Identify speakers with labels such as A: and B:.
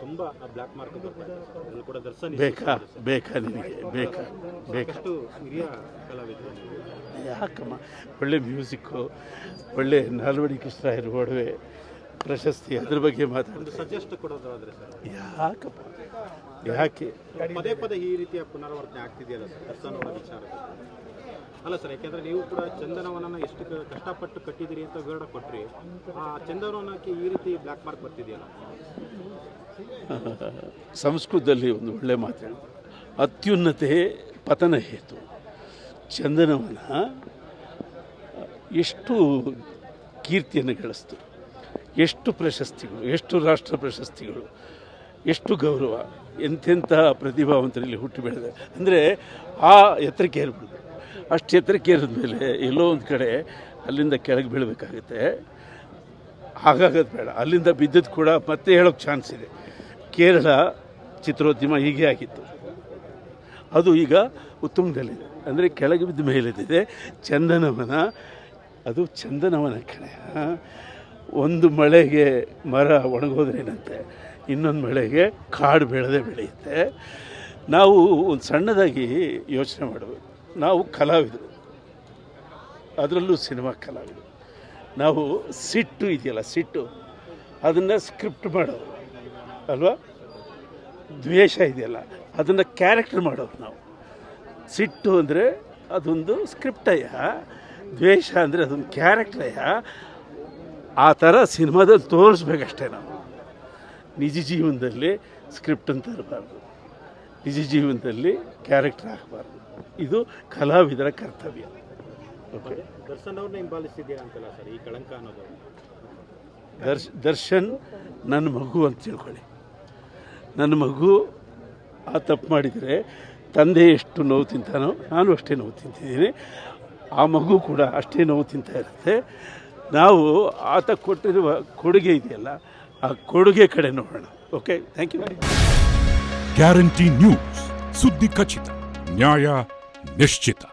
A: ತುಂಬ black mark ಕೂಡ ದರ್ಶನ್
B: ಬೇಕಾ ನಿನಗೆ ಬೇಕಾ
A: ಹಿರಿಯ ಕಲಾವಿದರು.
B: ಯಾಕಮ್ಮ, ಒಳ್ಳೆ ಮ್ಯೂಸಿಕ್ಕು, ಒಳ್ಳೆ ನಾಲ್ವಡಿ ಕೃಷ್ಣರಾಯರ ಒಡವೆ ಪ್ರಶಸ್ತಿ, ಅದ್ರ ಬಗ್ಗೆ ಮಾತಾಡೋದು.
A: ಸಜೆಸ್ಟ್ ಕೊಡೋದಾದ್ರೆ ಸರ್,
B: ಯಾಕಪ್ಪ, ಯಾಕೆ
A: ಪದೇ ಈ ರೀತಿಯ ಪುನರಾವರ್ತನೆ ಆಗ್ತಿದೆಯಲ್ಲ ಸರ್ ದರ್ಶನ್ ಅವರ ವಿಚಾರ? ಅಲ್ಲ ಸರ್, ಯಾಕೆಂದರೆ ನೀವು ಕೂಡ ಚಂದನವನನ್ನು ಎಷ್ಟು ಕಷ್ಟಪಟ್ಟು ಕಟ್ಟಿದ್ದೀರಿ ಅಂತ ವಿವರಣೆ ಕೊಟ್ರಿ. ಆ ಚಂದನವನಕ್ಕೆ ಈ ರೀತಿ ಬ್ಲ್ಯಾಕ್ ಮಾರ್ಕ್ ಬರ್ತಿದೆಯಲ್ಲ?
B: ಸಂಸ್ಕೃತದಲ್ಲಿ ಒಂದು ಒಳ್ಳೆ ಮಾತು, ಅತ್ಯುನ್ನತೆ ಪತನ ಹೇತು. ಚಂದನವನ ಎಷ್ಟು ಕೀರ್ತಿಯನ್ನು ಗಳಿಸ್ತು, ಎಷ್ಟು ಪ್ರಶಸ್ತಿಗಳು, ಎಷ್ಟು ರಾಷ್ಟ್ರ ಪ್ರಶಸ್ತಿಗಳು, ಎಷ್ಟು ಗೌರವ, ಎಂತೆಂಥ ಪ್ರತಿಭಾವಂತರಲ್ಲಿ ಹುಟ್ಟಿ ಬೆಳೆದ. ಅಂದರೆ ಆ ಎತ್ತರಕ್ಕೆ ಏರ್ಬಿಡ್ದು. ಅಷ್ಟು ಎತ್ತರಕ್ಕೆ ಏರಿದ ಮೇಲೆ ಎಲ್ಲೋ ಒಂದು ಕಡೆ ಅಲ್ಲಿಂದ ಕೆಳಗೆ ಬೀಳಬೇಕಾಗುತ್ತೆ. ಹಾಗಾಗೋದು ಬೇಡ. ಅಲ್ಲಿಂದ ಬಿದ್ದದ್ದು ಕೂಡ ಮತ್ತೆ ಹೇಳೋಕ್ಕೆ ಚಾನ್ಸ್ ಇದೆ. ಕೇರಳ ಚಿತ್ರೋದ್ಯಮ ಹೀಗೆ ಆಗಿತ್ತು, ಅದು ಈಗ ಉತ್ತುಂಗದಲ್ಲಿದೆ. ಅಂದರೆ ಕೆಳಗೆ ಬಿದ್ದ ಮೇಲಿದೆ. ಚಂದನವನ, ಅದು ಚಂದನವನ ಕಡೆ. ಒಂದು ಮಳೆಗೆ ಮರ ಒಣಗೋದ್ರೇನಂತೆ, ಇನ್ನೊಂದು ಮಳೆಗೆ ಕಾಡು ಬೆಳೆಯುತ್ತೆ. ನಾವು ಒಂದು ಸಣ್ಣದಾಗಿ ಯೋಚನೆ ಮಾಡಬೇಕು. ನಾವು ಕಲಾವಿದರು, ಅದರಲ್ಲೂ ಸಿನಿಮಾ ಕಲಾವಿದರು. ನಾವು ಸಿಟ್ಟು ಇದೆಯಲ್ಲ, ಸಿಟ್ಟು ಅದನ್ನು ಸ್ಕ್ರಿಪ್ಟ್ ಮಾಡೋರು ಅಲ್ವಾ. ದ್ವೇಷ ಇದೆಯಲ್ಲ, ಅದನ್ನು ಕ್ಯಾರೆಕ್ಟರ್ ಮಾಡೋರು ನಾವು. ಸಿಟ್ಟು ಅಂದರೆ ಅದೊಂದು ಸ್ಕ್ರಿಪ್ಟಯ್ಯ, ದ್ವೇಷ ಅಂದರೆ ಅದೊಂದು ಕ್ಯಾರೆಕ್ಟರಯ್ಯ. ಆ ಥರ ಸಿನಿಮಾದಲ್ಲಿ ತೋರಿಸ್ಬೇಕಷ್ಟೇ ನಾವು. ನಿಜ ಜೀವನದಲ್ಲಿ ಸ್ಕ್ರಿಪ್ಟ್ ಅಂತ ಇರಬಾರ್ದು, ನಿಜ ಜೀವನದಲ್ಲಿ ಕ್ಯಾರೆಕ್ಟರ್ ಆಗಬಾರ್ದು. ಇದು ಕಲಾವಿದರ ಕರ್ತವ್ಯ. ಓಕೆ,
A: ದರ್ಶನ್ ಅವ್ರನ್ನ ಹಿಂಬಾಲಿಸ್ತಿದ್ದೀರಾ ಅಂತಲ್ಲ ಸರ್ ಈ ಕಳಂಕ ಅನ್ನೋದು?
B: ದರ್ಶನ್ ನನ್ನ ಮಗು ಅಂತ ತಿಳ್ಕೊಳ್ಳಿ. ನನ್ನ ಮಗು ಆ ತಪ್ಪು ಮಾಡಿದರೆ ತಂದೆ ಎಷ್ಟು ನೋವು ತಿಂತಾನೋ ನಾನು ಅಷ್ಟೇ ನೋವು ತಿಂತಿದ್ದೀನಿ. ಆ ಮಗು ಕೂಡ ಅಷ್ಟೇ ನೋವು ತಿಂತಾ ಇರುತ್ತೆ. ನಾವು ಆತ ಕೊಟ್ಟಿರುವ ಕೊಡುಗೆ ಇದೆಯಲ್ಲ, ಆ ಕೊಡುಗೆ ಕಡೆ ನೋಡೋಣ. Okay, thank you.
C: Guarantee news, ಸುದ್ದಿ ಖಚಿತ, ನ್ಯಾಯ ನಿಶ್ಚಿತ.